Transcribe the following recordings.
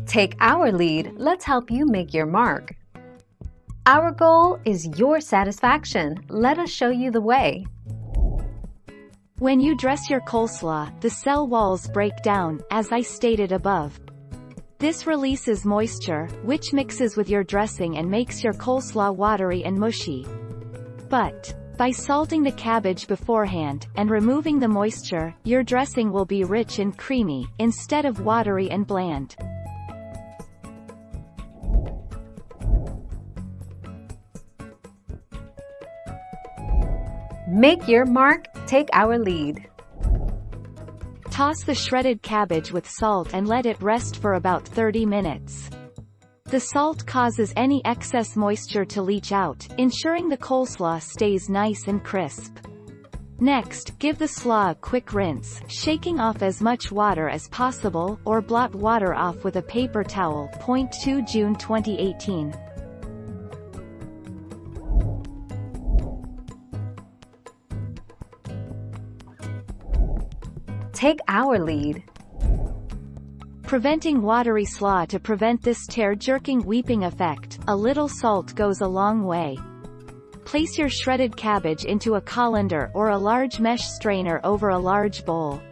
Take our lead, let's help you make your mark. Our goal is your satisfaction. Let us show you the way. When you dress your coleslaw, the cell walls break down, as I stated above. This releases moisture, which mixes with your dressing and makes your coleslaw watery and mushy. But by salting the cabbage beforehand, and removing the moisture, your dressing will be rich and creamy, instead of watery and bland. Make your mark, take our lead. Toss the shredded cabbage with salt and let it rest for about 30 minutes. The salt causes any excess moisture to leach out, ensuring the coleslaw stays nice and crisp. Next, give the slaw a quick rinse, shaking off as much water as possible, or blot water off with a paper towel. 2 June 2018. Take our lead. Preventing watery slaw. To prevent this tear-jerking weeping effect, a little salt goes a long way. Place your shredded cabbage into a colander or a large mesh strainer over a large bowl.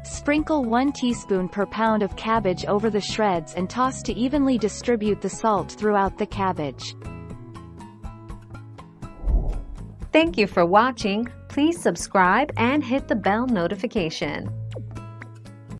Sprinkle 1 teaspoon per pound of cabbage over the shreds and toss to evenly distribute the salt throughout the cabbage. Thank you for watching. Please subscribe and hit the bell notification.